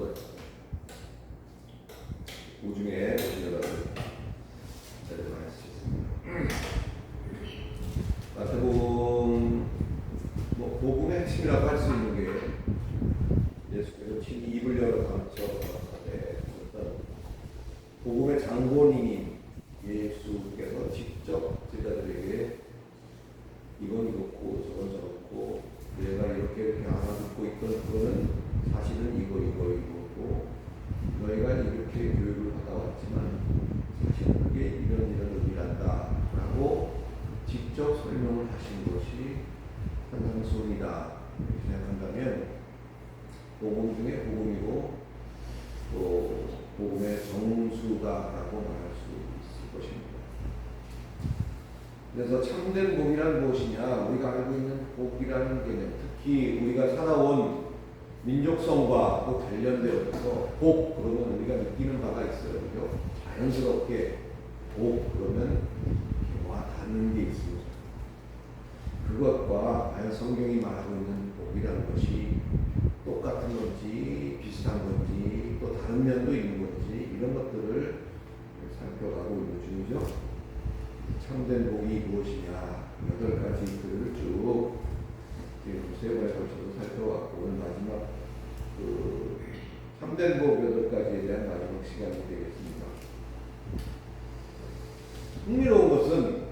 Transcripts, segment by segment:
거예요. 우중에 오시려다가 자리를 많이 쓰셨습니다. 마태복음 복음의 핵심이라고 할 수 있는 게 예수께서 친히 입을 열어 가르쳐가되 복음의 장본인인 예수께서 직접 제자들에게 이건 이렇고 저건 저렇고 내가 이렇게 알아듣고 있던 그거는 사실은 이거고 너희가 이렇게 교육을 받아왔지만 사실은 그게 이런 의미란다 라고 직접 설명을 하신 것이 산상수훈이다 이렇게 생각한다면 복음 중에 복음이고 또 복음의 정수다라고 말할 수 있을 것입니다. 그래서 참된 복이란 무엇이냐? 우리가 알고 있는 복이라는 개념, 특히 우리가 살아온 민족성과 또 관련되어서 복 그러면 우리가 느끼는 바가 있어요. 그죠? 자연스럽게 복 그러면 와 닿는 게 있습니다. 그것과 과연 성경이 말하고 있는 복이라는 것이 똑같은 건지 비슷한 건지 또 다른 면도 있는 건지 이런 것들을 살펴가고 있는 중이죠. 참된 복이 무엇이냐 8가지 글을 쭉 지금 3번에 걸쳐서 살펴왔고 오늘 마지막 참된 복 8가지에 대한 마지막 시간이 되겠습니다. 흥미로운 것은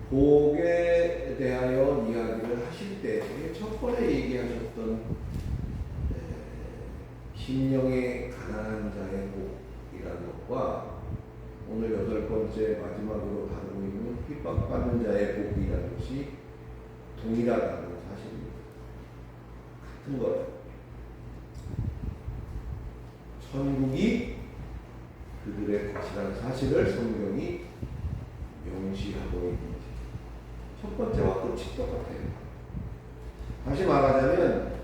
복에 대하여 이야기를 하실 때 첫 번에 얘기하셨던 심령의 가난한 자의 복이라는 것과 오늘 8번째 마지막으로 다루고 있는 핍박받는 자의 복이라는 것이 동일하다는 사실입니다. 같은 거예요. 천국이 그들의 것이라는 사실을 성경이 명시하고 있는 거죠. 첫 번째와 끝이 똑같아요. 다시 말하자면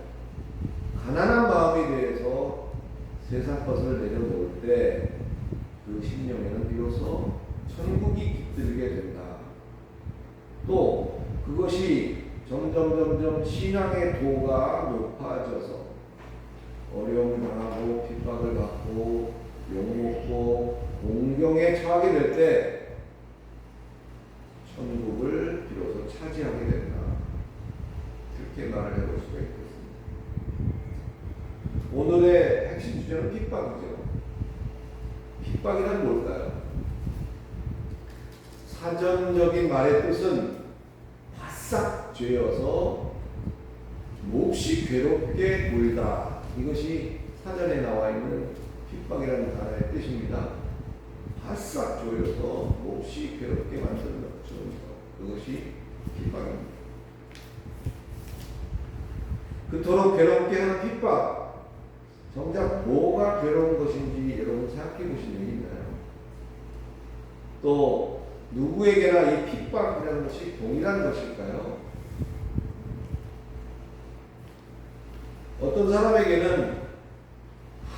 가난한 마음에 대해서 세상 것을 내려놓을 때 그 심령에는 비로소 천국이 깃들게 된다. 또 그것이 점점 신앙의 도가 높아져서 어려움을 당하고 핍박을 받고 욕먹고 공경에 처하게 될 때 천국을 비로소 차지하게 된다. 그렇게 말을 해볼 수가 있겠습니다. 오늘의 핵심 주제는 핍박이죠. 핍박이란 뭘까요? 사전적인 말의 뜻은 바싹 죄어서 몹시 괴롭게 굴다. 이것이 사전에 나와 있는 핍박이라는 단어의 뜻입니다. 바싹 조여서 몹시 괴롭게 만드는 것. 그것이 핍박입니다. 그토록 괴롭게 하는 핍박. 정작 뭐가 괴로운 것인지 여러분 생각해 보신 적이 있나요? 또 누구에게나 이 핍박이라는 것이 동일한 것일까요? 어떤 사람에게는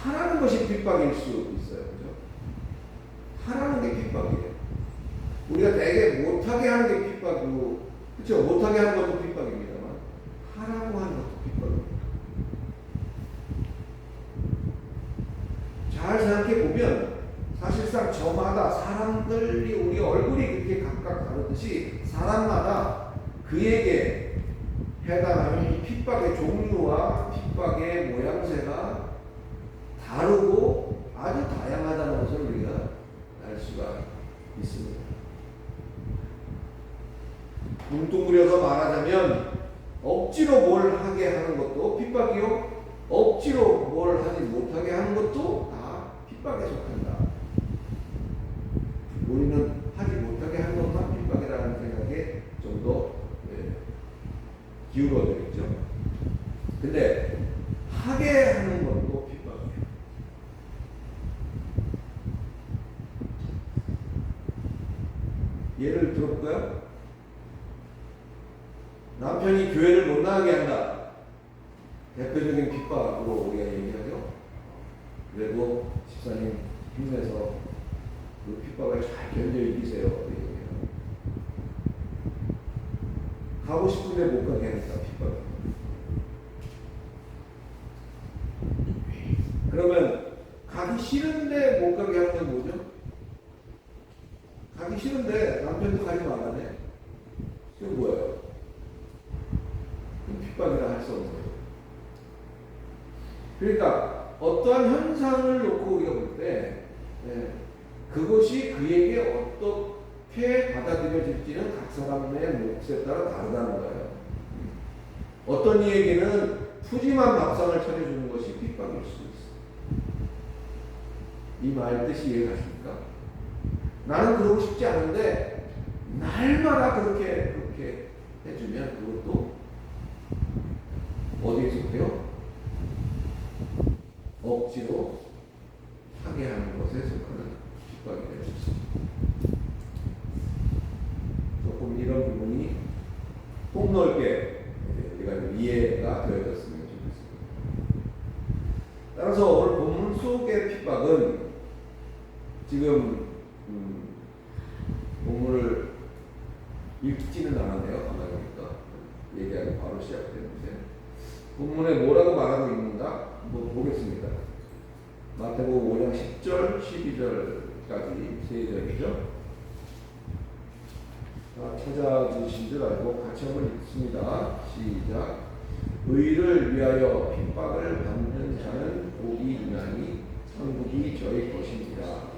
하라는 것이 핍박일 수 있어요. 그죠? 하라는 게 핍박이에요. 우리가 되게 못하게 하는 게 핍박이고, 그렇죠? 못하게 하는 것도 핍박입니다만 하라고 하는 것도 핍박입니다. 잘 생각해 보면 사실상 저마다 사람들이 우리 얼굴이 그렇게 각각 다르듯이 사람마다 그에게 해당하는 이 핍박의 종류와 핍박의 모양새가 다르고 아주 다양하다는 것을 우리가 알 수가 있습니다. 뭉뚱그려서 말하자면 억지로 뭘 하게 하는 것도 핍박이요, 억지로 뭘 하지 못하게 하는 것도 다 핍박에 속한다. 우리는 하지 못하게 하는 것만 핍박이라는 생각에 좀 더 기울어져 있죠. 근데 하게 하는 것도 핍박이에요. 예를 들어볼까요? 남편이 교회를 못 나가게 한다. 대표적인 핍박으로 우리가 얘기하죠. 그래도 집사님 힘내서 그 핍박을 잘 견뎌 이기세요. 가고 싶은데 못 가게 하니까 핍박. 그러면 가기 싫은데 못 가게 하는 건 뭐죠? 가기 싫은데 남편도 가지 말라네. 이거 뭐예요? 핍박이라 할 수 없는 거예요. 그러니까 어떠한 현상을 놓고 우리가 볼 때 그것이 그에게 어떻게 받아들여질지는 각 사람의 몫에 따라 다르다는 거예요. 어떤 이에게는 푸짐한 밥상을 차려주는 것이 핍박일 수 있어요. 이 말 뜻이 이해가십니까? 나는 그러고 싶지 않은데 날마다 그렇게 해주면 그것도 어디에 속해요? 억지로 하게 하는 것에 속하는 핍박이 될 수 있습니다. 조금 이런 부분이 폭넓게 우리가 이해가 되어졌으면 좋겠습니다. 따라서 오늘 본문 속의 핍박은 지금 본문을 읽지는 않았네요. 가만히 보니까 얘기하기 바로 시작되는데 본문에 뭐라고 말하고 있는가 한번 보겠습니다. 마태복음 5장 10절, 12절까지 세 절이죠. 찾아주신 줄 알고 같이 한번 읽습니다. 시작. 의를 위하여 핍박을 받는 자는 복이 있나니 천국이 저희 것입니다.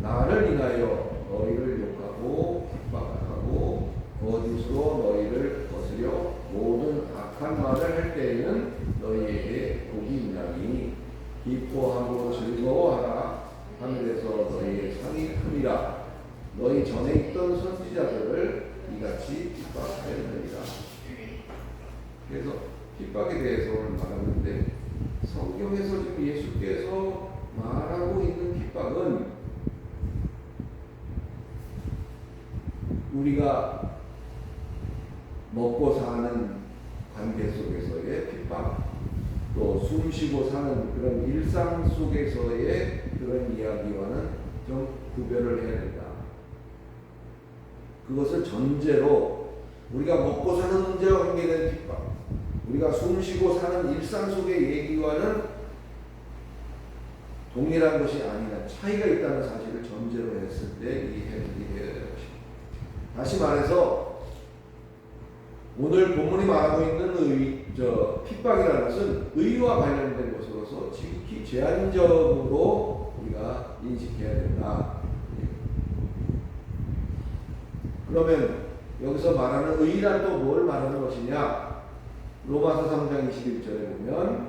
나를 인하여 너희를 욕하고 핍박하고 거짓으로 너희를 거스려 모든 악한 말을 할 때에는 너희에게 복이 있나니 기뻐하고 즐거워하라. 하늘에서 너희의 상이 크리라. 너희 전에 있던 선지자들을 이같이 핍박하였느니라. 그래서 핍박에 대해서 오늘 말하는데 성경에서 지금 예수께서 말하고 있는 핍박은 우리가 먹고 사는 관계 속에서의 핍박, 또 숨쉬고 사는 그런 일상 속에서의 그런 이야기와는 좀 구별을 해야 된다. 그것을 전제로 우리가 먹고 사는 문제와 관계된 핍박, 우리가 숨쉬고 사는 일상 속의 얘기와는 동일한 것이 아니라 차이가 있다는 사실을 전제로 했을 때 이해해야 될 것입니다. 다시 말해서 오늘 본문이 말하고 있는 핍박이라는 것은 의와 관련된 것으로서 지극히 제한적으로 우리가 인식해야 된다. 그러면 여기서 말하는 의란 또 뭘 말하는 것이냐? 로마서 3장 21절에 보면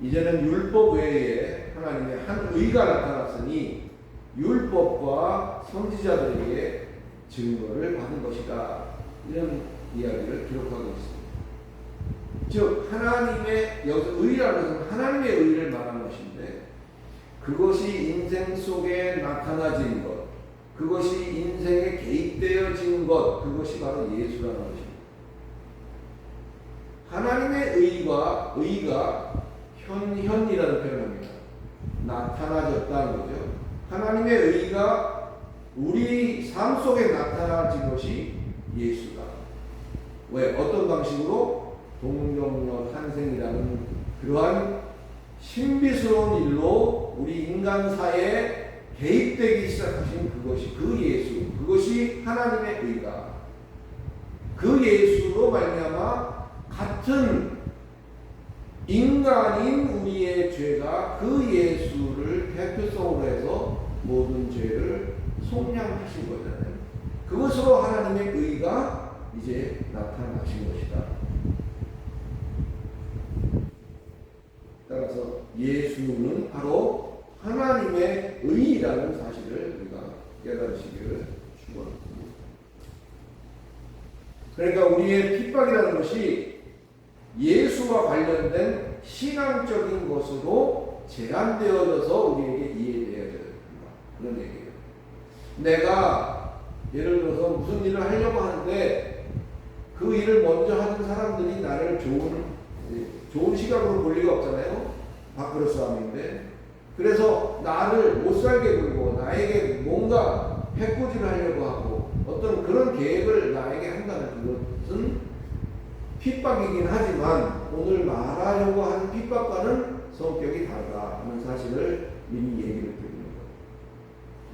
이제는 율법 외에 하나님의 한 의가 나타났으니 율법과 선지자들에게 증거를 받은 것이다. 이런 이야기를 기록하고 있습니다. 즉 하나님의 여기서 의라는 것은 하나님의 의를 말하는 것인데 그것이 인생 속에 나타나진 것, 그것이 인생에 개입되어진 것, 그것이 바로 예수라는 것입니다. 하나님의 의가 현이라는 표현입니다. 나타나졌다는 거죠. 하나님의 의가 우리 삶 속에 나타나진 것이 예수다. 왜? 어떤 방식으로? 동정녀 탄생이라는 그러한 신비스러운 일로 우리 인간사에 개입되기 시작하신 그것이 그 예수, 그것이 하나님의 의가 그 예수로 말미암아 같은 인간인 우리의 죄가 그 예수를 대표성으로 해서 모든 죄를 속량하신 거잖아요. 그것으로 하나님의 의가 이제 나타나신 것이다. 따라서 예수는 바로 하나님의 의라는 사실을 우리가 깨달으시기를 축원합니다. 그러니까 우리의 핍박이라는 것이 예수와 관련된 신앙적인 것으로 제한되어져서 우리에게 이해되어야 된다. 그런 얘기예요. 내가 예를 들어서 무슨 일을 하려고 하는데 그 일을 먼저 하는 사람들이 나를 좋은 시각으로 볼 리가 없잖아요. 밥그릇 싸움인데. 그래서 나를 못 살게 굴고 나에게 뭔가 해코지를 하려고 하고 어떤 그런 계획을 나에게 한다는 그것은 핍박이긴 하지만 오늘 말하려고 하는 핍박과는 성격이 다르다 하는 사실을 미리 얘기를 드립니다.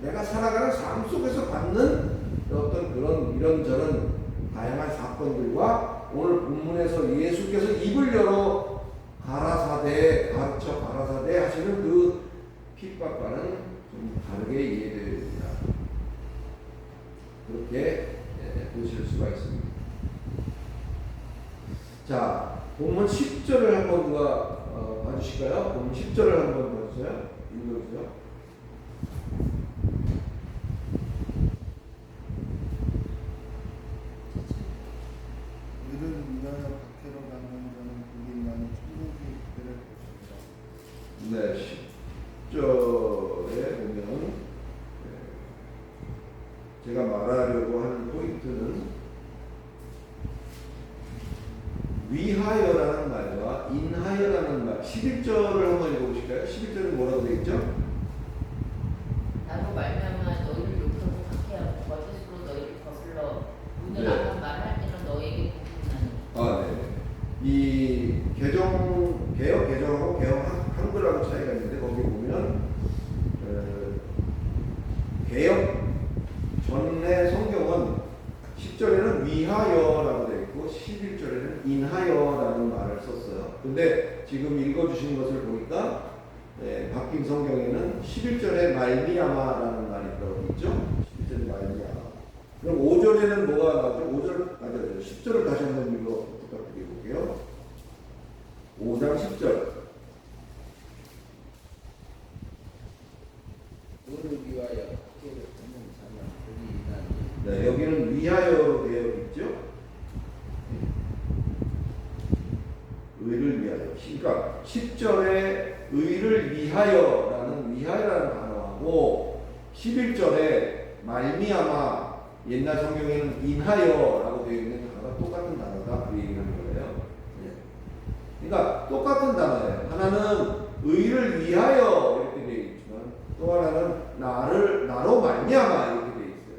내가 살아가는 삶 속에서 받는 어떤 그런 이런저런 다양한 사건들과 오늘 본문에서 예수께서 입을 열어 가라사대 가르쳐 가라사대 하시는 그 핍박과는 좀 다르게 이해되어야 됩니다. 그렇게 보실 수가 있습니다. 자, 본문 10절을 한번 누가 봐주실까요? 본문 10절을 한번 봐주세요. 읽어주세요. 이를 위하여 박해로 받는 자는 우리만이 천국이 그들을 것입니다. 네, 10절에 보면 제가 말하려고 하는 포인트는 위하여라는 말과 인하여라는 말, 11절을 한번 읽어보실까요? 11절은 뭐라고 되어 있죠? 나로 말미암아 너희를 욕하고 박해하고 거짓으로 너희를 거슬러 오늘 네. 악한 말할 때는 너에게 복이 나니. 네. 이 개혁 개정하고 개혁 한글하고 차이가 있는데 거기 보면 개혁 전의 성경은 10절에는 위하여라고 되어 있고 11절에는 인하여라는 말을 썼어요. 근데 지금 읽어주신 것을 보니까 바뀐 성경에는 11절에 말미암아라는 말이 들어가 있죠. 11절에 말미암아. 그럼 5절에는 뭐가 나오죠? 5절, 아니요, 10절을 다시 한번 읽어 부탁드려볼게요. 5장 10절. 너를 위하여 박해를 받는 자는 복이 있나니. 네, 여기는 위하여로 되어 있죠. 의를 위하여. 그러니까 10절에 의를 위하여라는 위하여라는 단어하고 11절에 말미암아 옛날 성경에는 인하여라고 되어 있는 단어가 똑같은 단어다 그 얘기를 하는 거예요. 그러니까 똑같은 단어예요. 하나는 의를 위하여 이렇게 되어 있지만 또 하나는 나로 말미암아 이렇게 되어 있어요.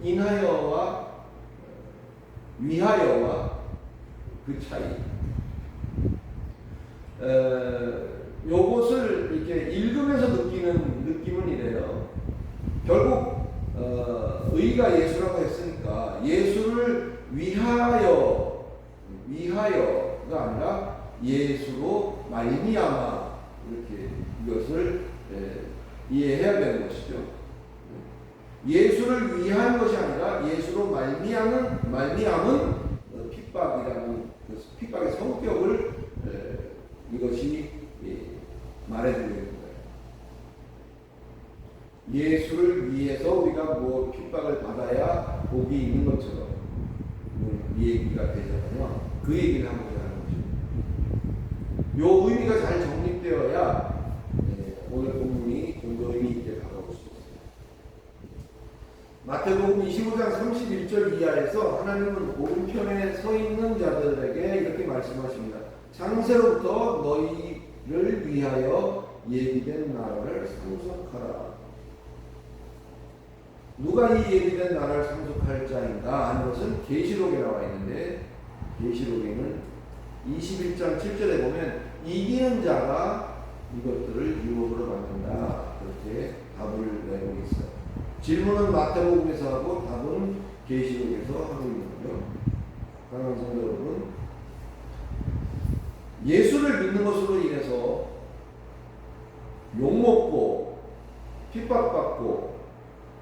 인하여와 위하여와 그 차이. 요것을 이렇게 읽으면서 느끼는 느낌은 이래요. 결국 의가 예수라고 했으니까 예수를 위하여가 아니라 예수로 말미암아 이렇게 이것을 이해해야 되는 것이죠. 예수를 위한 것이 아니라 예수로 말미암은 핍박이라는 그 핍박의 성격을 이것이 말해주는 거예요. 예수를 위해서 우리가 뭐 핍박을 받아야 복이 있는 것처럼 이 얘기가 되잖아요. 그 얘기를 하고자 하는 거죠. 요 의미가 잘 정립되어야 오늘 본문이 좀 더 의미 있게 다가올 수 있어요. 마태복음 25장 31절 이하에서 하나님은 오른편에 서 있는 자들에게 이렇게 말씀하십니다. 창세로부터 너희를 위하여 예비된 나라를 상속하라. 누가 이 예비된 나라를 상속할 자인가 하는 것은 계시록에 나와 있는데 계시록에는 21장 7절에 보면 이기는 자가 이것들을 유업으로 받는다. 그렇게 답을 내고 있어요. 질문은 마태복음에서 하고 답은 계시록에서 하고 있는 거죠. 사랑하는 성도 여러분, 예수를 믿는 것으로 인해서 욕먹고 핍박받고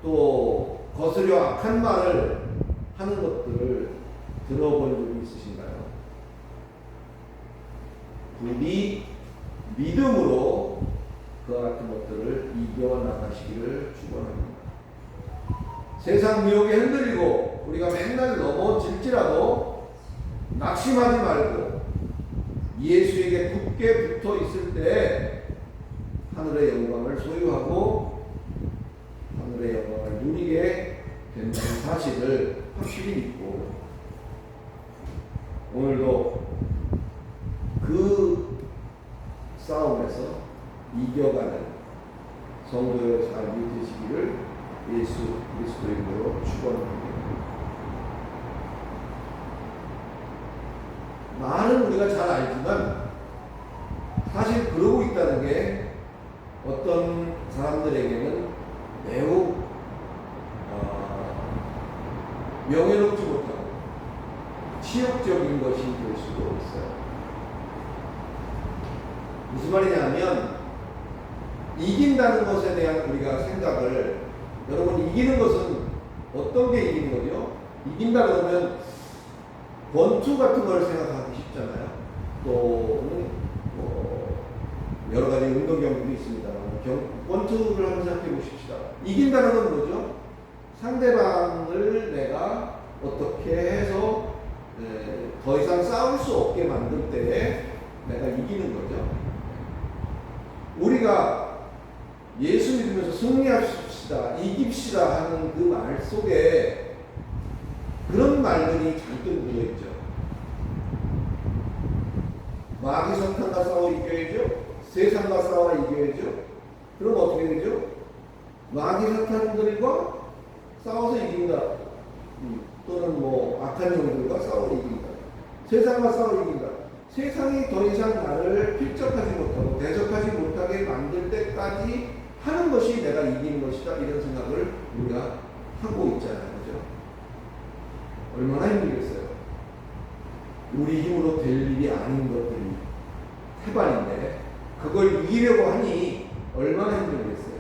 또 거스려 악한 말을 하는 것들을 들어본 적이 있으신가요? 부디 믿음으로 그와 같은 것들을 이겨나가시기를 축원합니다. 세상 미혹에 흔들리고 우리가 맨날 넘어질지라도 낙심하지 말고 예수에게 굳게 붙어 있을 때 하늘의 영광을 소유하고 하늘의 영광을 누리게 된다는 사실을 확실히 믿고 오늘도 그 싸움에서 이겨가는 성도의 삶이 되시기를 예수 그리스도 이름으로 축원합니다. 말은 우리가 잘 알지만 사실 그러고 있다는 게 어떤 사람들에게는 매우 명예롭지 못하고 치욕적인 것이 될 수도 있어요. 무슨 말이냐면 이긴다는 것에 대한 우리가 생각을, 여러분 이기는 것은 어떤 게 이기는 거죠? 이긴다 그러면 권투 같은 걸 생각하기 쉽잖아요. 또는 여러 가지 운동 경기도 있습니다. 권투를 한번 생각해 보십시다. 이긴다는 건 뭐죠? 상대방을 내가 어떻게 해서 더 이상 싸울 수 없게 만들 때에 내가 이기는 거죠. 우리가 예수 믿으면서 승리합시다, 이깁시다 하는 그 말 속에 그런 말들이 잔뜩 묻어있죠. 마귀 사탄과 싸워 이겨야죠. 세상과 싸워 이겨야죠. 그럼 어떻게 되죠? 마귀 사탄들과 싸워서 이긴다. 또는 악한 영들과 싸워 이긴다. 세상과 싸워 이긴다. 세상이 더 이상 나를 필적하지 못하고 대적하지 못하게 만들 때까지 하는 것이 내가 이기는 것이다. 이런 생각을 우리가 하고 있잖아요. 그죠? 얼마나 힘들겠어요. 우리 힘으로 될 일이 아닌 것들이 태반인데 그걸 이기려고 하니 얼마나 힘들겠어요.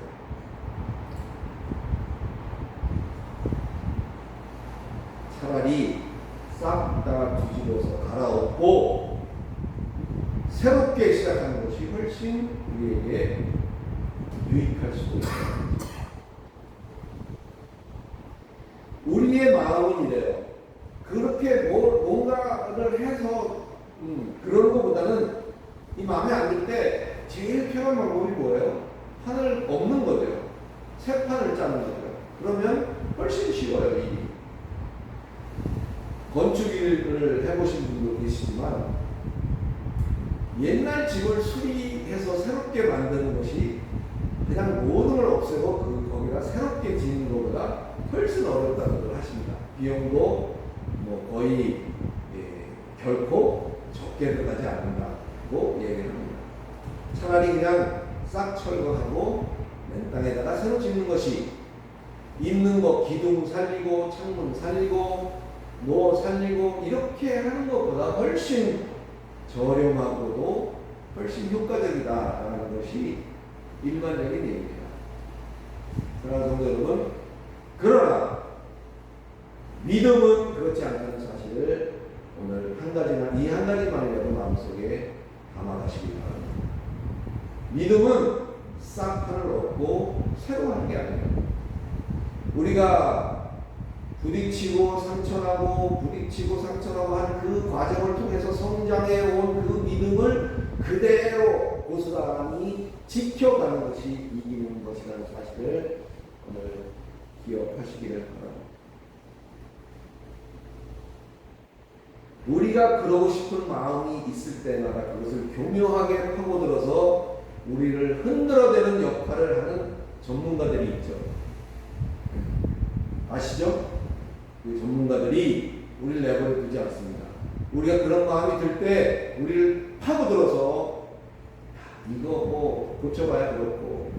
차라리 싹 다 뒤집어서 갈아엎고 새롭게 시작하는 것이 훨씬 우리에게 유익할 수도 있어요. 우리의 마음은 이래요. 그렇게 뭔가를 해서 그런 것보다는 이 마음에 안 들 때 제일 편한 방법이 뭐예요? 판을 엎는 거죠. 새 판을 짜는 거죠. 그러면 훨씬 쉬워요, 일이. 건축일을 해보신 분도 계시지만 옛날 집을 수리해서 새롭게 만드는 것이 그냥 모든 걸 없애고 거기다 새롭게 짓는 것보다 훨씬 어렵다는 걸 하십니다. 비용도 거의 결코 적게 들어가지 않는다고 얘기를 합니다. 차라리 그냥 싹 철거하고 맨 땅에다가 새로 짓는 것이 있는 거 기둥 살리고 창문 살리고 노 살리고 이렇게 하는 것보다 훨씬 저렴하고도 훨씬 효과적이다라는 것이 일반적인 얘기입니다. 그러나 성도 여러분, 그러나 믿음은 그렇지 않다는 사실을 오늘 이 한 가지만이라도 마음속에 담아가시기 바랍니다. 믿음은 싹 판을 엎고 새로 하는 게 아니에요. 우리가 부딪히고 상처나고 한 그 과정을 통해서 성장해 온 그 믿음을 그대로 고스란히 지켜가는 것이 이기는 것이라는 사실을 오늘 기억하시기를 바랍니다. 우리가 그러고 싶은 마음이 있을 때마다 그것을 교묘하게 파고들어서 우리를 흔들어대는 역할을 하는 전문가들이 있죠. 아시죠? 그 전문가들이 우리를 내버려 두지 않습니다. 우리가 그런 마음이 들 때 우리를 파고들어서 이거 고쳐봐야 그렇고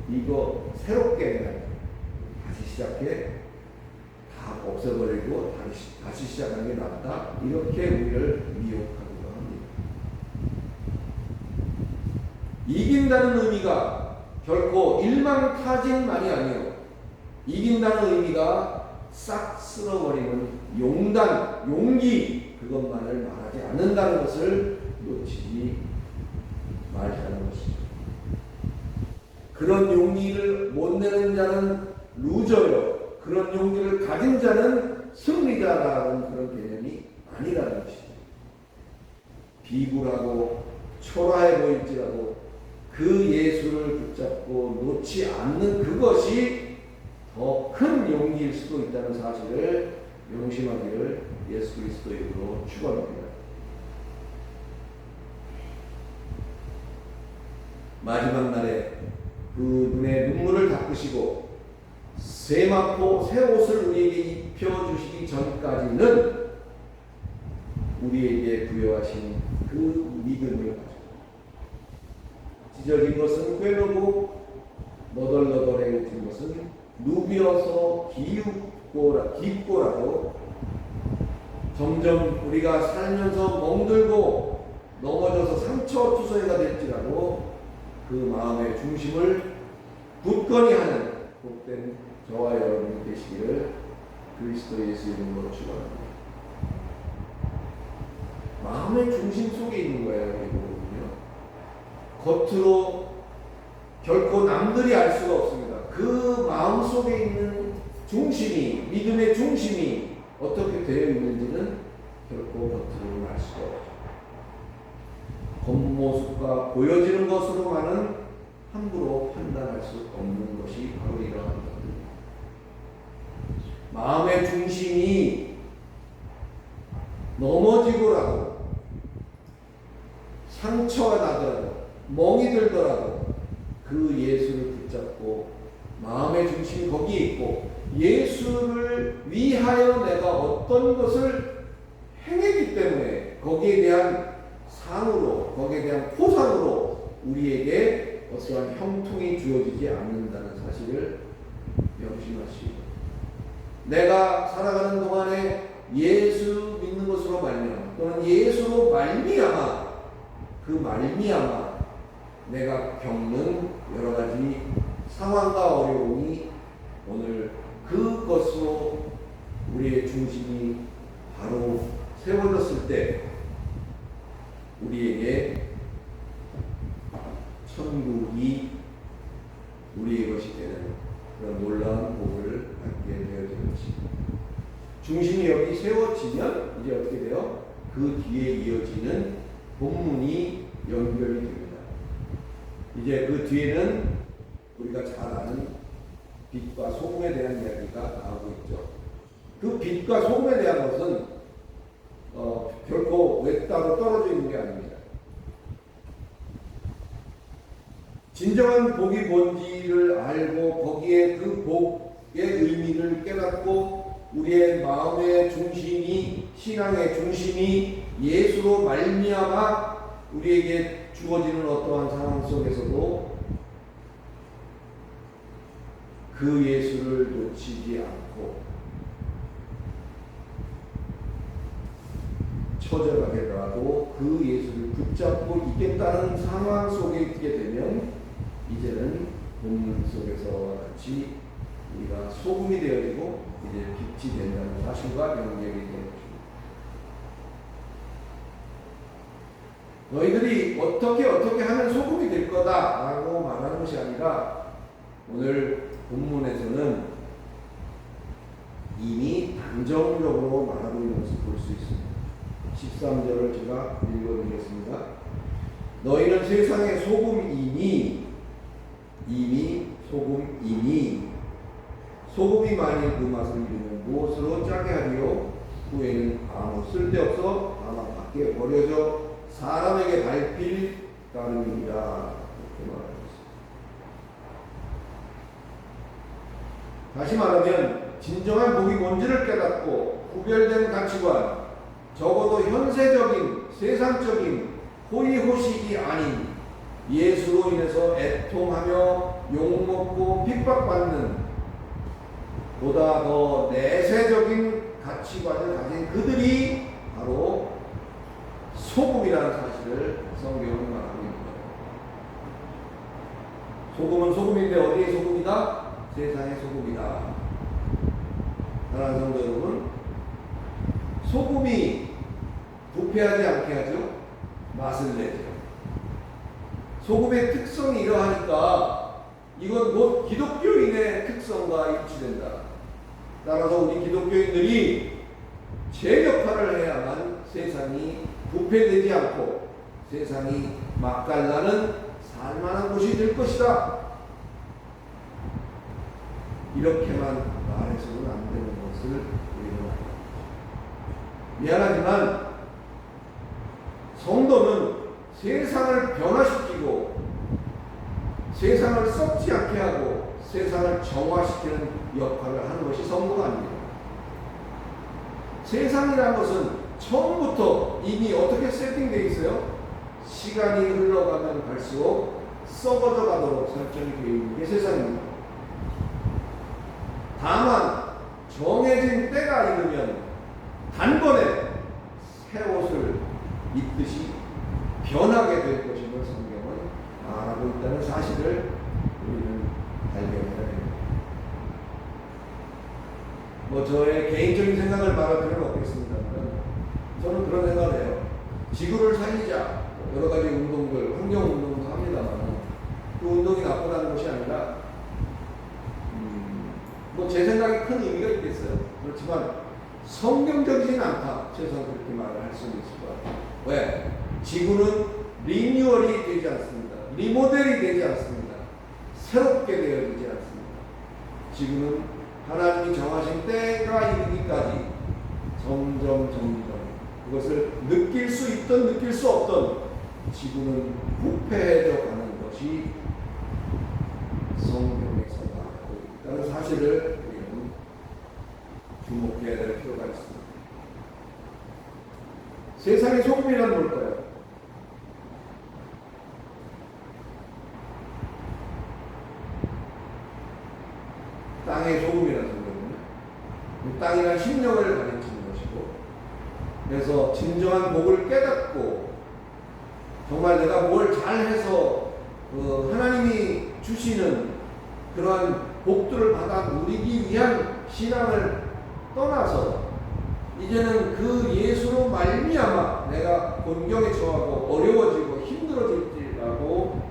이거 새롭게 다시 시작해 다 없애버리고 다시 시작하는 게 낫다. 이렇게 우리를 미혹하기도 합니다. 이긴다는 의미가 결코 일망타진만이 아니에요. 이긴다는 의미가 싹 쓸어버리는 용기 그것만을 말하지 않는다는 것을 놓치지 말자는 것이죠. 그런 용기를 못 내는 자는 루저요. 그런 용기를 가진 자는 승리자라는 그런 개념이 아니라는 것이죠. 비굴하고 초라해 보일지라도 그 예수를 붙잡고 놓지 않는 그것이 더 큰 용기일 수도 있다는 사실을 명심하기를 예수 그리스도의 이름으로 축원합니다. 마지막 날에 그 눈에 눈물을 닦으시고 세마포 새 옷을 우리에게 입혀주시기 전까지는 우리에게 부여하신 그 믿음을 가지고 찢어진 것은 꿰매고 너덜너덜해진 것은 누비어서 깊고라도 점점 우리가 살면서 멍들고 넘어져서 상처투성이가 될지라도 그 마음의 중심을 굳건히 하는 복된 저와 여러분이 되시기를 그리스도 예수 이름으로 축원합니다. 마음의 중심 속에 있는 거예요. 이거는요. 겉으로 결코 남들이 알 수가 없습니다. 그 마음 속에 있는 중심이, 믿음의 중심이 어떻게 되어 있는지는 결코 겉으로는 알 수가 없어요. 겉모습과 보여지는 것으로만은 함부로 판단할 수 없는 것이 바로 이러한 것입니다. 마음의 중심이 넘어지고라도 상처가 나더라도 멍이 들더라도 그 예수를 붙잡고 마음의 중심이 거기에 있고 예수를 위하여 내가 어떤 것을 행했기 때문에 거기에 대한 상으로, 거기에 대한 포상으로 우리에게 어떠한 형통이 주어지지 않는다는 사실을 명심하시고, 내가 살아가는 동안에 예수 믿는 것으로 말미암아 또는 예수로 말미암아 그 말미암아 내가 겪는 여러 가지 상황과 어려움이 오늘 그것으로 우리의 중심이 바로 세워졌을 때 우리에게 천국이 우리의 것이 되는 그런 놀라운 복을 받게 되어지는 것입니다. 중심이 여기 세워지면 이제 어떻게 돼요? 그 뒤에 이어지는 본문이 연결이 됩니다. 이제 그 뒤에는 우리가 잘 아는 빛과 소금에 대한 이야기가 나오고 있죠. 그 빛과 소금에 대한 것은 결코 외따로 떨어져 있는 게 아닙니다. 진정한 복이 뭔지를 알고 거기에 그 복의 의미를 깨닫고 우리의 마음의 중심이, 신앙의 중심이 예수로 말미암아 우리에게 주어지는 어떠한 상황 속에서도 그 예수를 놓치지 않고 처절하게라도 그 예수를 붙잡고 있겠다는 상황 속에 있게 되면 이제는 본문 속에서와 같이 우리가 소금이 되어지고 이제 빛이 된다는 사실과 연결이 되는 것입니다. 너희들이 어떻게 하면 소금이 될 거다라고 말하는 것이 아니라 오늘 본문에서는 이미 단정적으로 말하고 있는 것을 볼 수 있습니다. 13절을 제가 읽어드리겠습니다. 너희는 세상의 소금이니 이미 소금이니 소금이 만일 그 맛을 잃으면 무엇으로 짜게 하리요? 후에는 아무 쓸데없어 다만 밖에 버려져 사람에게 밟힐 따름이니라. 이렇게 말합니다. 다시 말하면 진정한 복이 뭔지를 깨닫고 구별된 가치관, 적어도 현세적인 세상적인 호의호식이 아닌 예수로 인해서 애통하며 욕먹고 핍박받는 보다 더 내세적인 가치관을 가진 그들이 바로 소금이라는 사실을 성경은 말하고 있는 거예요. 소금은 소금인데 어디의 소금이다? 세상의 소금이다. 사랑하는 성도 여러분, 소금이 부패하지 않게 하죠. 맛을 내죠. 소금의 특성이 이러하니까 이건 곧 기독교인의 특성과 일치된다. 따라서 우리 기독교인들이 제 역할을 해야만 세상이 부패되지 않고 세상이 맛깔나는 살만한 곳이 될 것이다. 이렇게만 말해서는 안 되는 것을 우리는 알고 있습니다. 미안하지만 성도는 세상을 변화시키고 세상을 썩지 않게 하고 세상을 정화시키는 역할을 하는 것이 성도가 아닙니다. 세상이라는 것은 처음부터 이미 어떻게 세팅되어 있어요? 시간이 흘러가면 갈수록 썩어져 가도록 설정이 되어 있는 게 세상입니다. 다만 정해진 때가 이르면 단번에 새 옷을 입듯이 변하게 될 것임을 성경은 말하고 있다는 사실을 우리는 발견해야 됩니다. 뭐 저의 개인적인 생각을 말할 필요는 없겠습니다만 저는 그런 생각을 해요. 지구를 살리자 여러 가지 운동들, 환경 운동도 합니다만 그 운동이 나쁘다는 것이 아니라 뭐 제 생각에 큰 의미가 있겠어요. 그렇지만 성경적이진 않다. 최소한 그렇게 말을 할 수는 있을 것 같아요. 왜? 지구는 리뉴얼이 되지 않습니다. 리모델이 되지 않습니다. 새롭게 되어지지 않습니다. 지구는 하나님이 정하신 때가 이르기까지 점점 그것을 느낄 수 있던 느낄 수 없던 지구는 부패해져 가는 것이 성경에서 나오고 있다는 사실을 우리는 주목해야 될 필요가 있습니다. 세상의 소금이란 뭘까요? 땅의 소금이라는 소리거든요. 땅이란 심령을 가리키는 것이고, 그래서 진정한 복을 깨닫고 정말 내가 뭘 잘해서 하나님이 주시는 그러한 복들을 받아 누리기 위한 신앙을 떠나서 이제는 그 예수로 말미암아 내가 곤경에 처하고 어려워지고 힘들어질지라도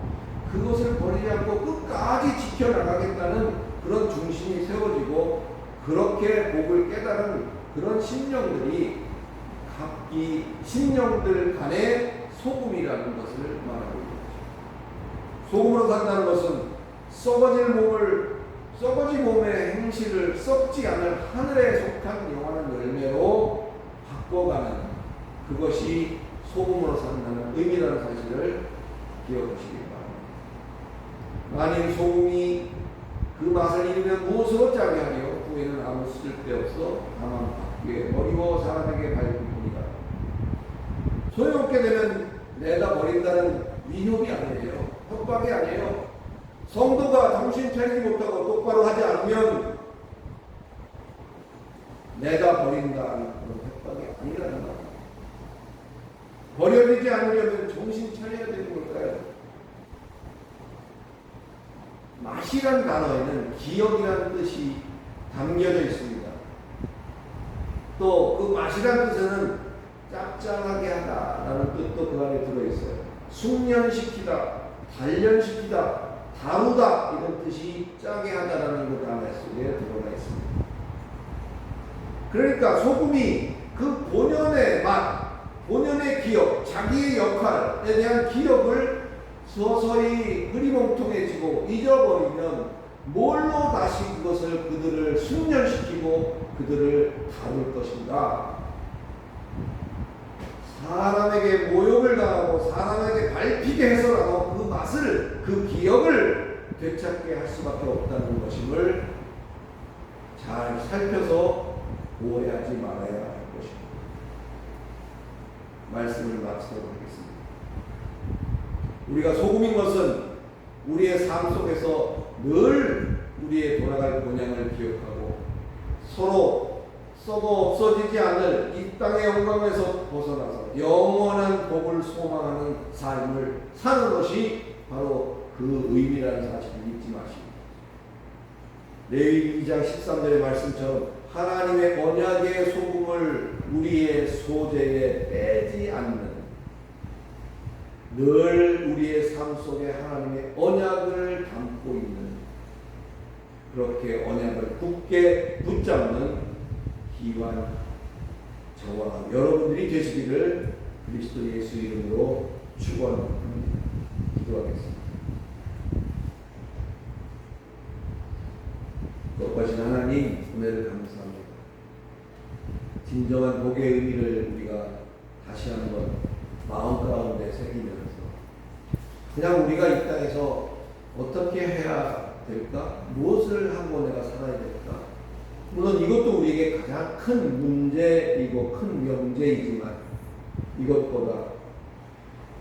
그것을 버리지 않고 끝까지 지켜나가겠다는 그런 중심이 세워지고 그렇게 복을 깨달은 그런 심령들이 각기 심령들 간의 소금이라는 것을 말하고 있습니다. 소금으로 산다는 것은 썩어진 몸의 행실을 썩지 않을 하늘에 속한 영원한 열매로 바꿔가는 그것이 소금으로 산다는 의미라는 사실을 기억하시기 바랍니다. 만일 소금이 그 맛을 잃으면 무엇으로 짜게 하며 후에는 아무 쓸데없어 다만 바퀴에 버리고 사람에게 밟을 뿐이다. 소용없게 되면 내다 버린다는 위협이 아니에요. 협박이 아니에요. 성도가 정신 차리지 못하고 똑바로 하지 않으면 내가 버린다는 그런 협박이 아니라는 거예요. 버려지지 않으려면 정신 차려야 되는 걸까요? 맛이란 단어에는 기억이라는 뜻이 담겨져 있습니다. 또 그 맛이란 뜻에는 짭짤하게 하다라는 뜻도 그 안에 들어있어요. 숙련시키다, 단련시키다, 다루다 이런 뜻이 짜게 하다라는 그 단어 속에 들어가 있습니다. 그러니까 소금이 그 본연의 맛, 본연의 기억, 자기의 역할에 대한 기억을 서서히 흐리멍텅해지고 잊어버리면 뭘로 다시 그것을 그들을 숙련시키고 그들을 다룰 것인가? 사람에게 모욕을 당하고 사람에게 밟히게 해서라도 그 맛을, 그 기억을 되찾게 할 수밖에 없다는 것임을 잘 살펴서 오해하지 말아야 할 것입니다. 말씀을 마치도록 하겠습니다. 우리가 소금인 것은 우리의 삶 속에서 늘 우리의 돌아갈 본향을 기억하고 서로 썩어 없어지지 않을 이 땅의 영광에서 벗어나서 영원한 복을 소망하는 삶을 사는 것이 바로 그 의미라는 사실을 잊지 마십니다. 레위기 2장 13절의 말씀처럼 하나님의 언약의 소금을 우리의 소재에 빼지 않는 늘 우리의 삶 속에 하나님의 언약을 담고 있는 그렇게 언약을 굳게 붙잡는 기완 저와 여러분들이 되시기를 그리스도 예수 이름으로 축원합니다. 기도하겠습니다. 높아신 하나님 은혜를 감사합니다. 진정한 복의 의미를 우리가 다시 한번 마음 가운데 새기면서 그냥 우리가 이 땅에서 어떻게 해야 될까? 무엇을 하고 내가 살아야 될까? 물론 이것도 우리에게 가장 큰 문제이고 큰 명제이지만 이것보다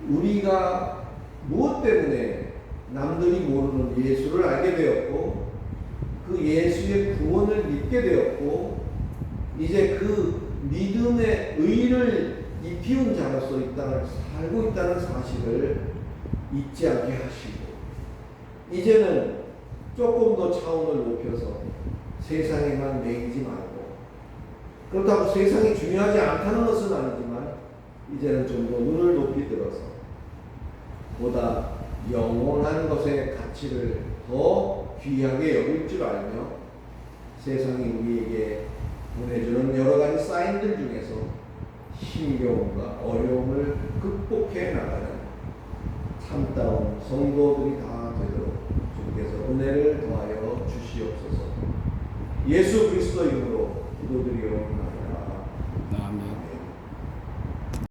우리가 무엇 때문에 남들이 모르는 예수를 알게 되었고 그 예수의 구원을 믿게 되었고 이제 그 믿음의 의를 입히운 자로서 이 땅을 살고 있다는 사실을 잊지 않게 하시고 이제는 조금 더 차원을 높여서 세상에만 매이지 말고 그렇다고 세상이 중요하지 않다는 것은 아니지만 이제는 좀 더 눈을 높이 들어서 보다 영원한 것의 가치를 더 귀하게 여길 줄 알며 세상이 우리에게 보내주는 여러 가지 사인들 중에서 힘겨움과 어려움을 극복해 나가는 참다운 성도들이 다 되도록 주께서 은혜를 더하여 주시옵소서. 예수 그리스도 이름으로 기도드리옵나이다.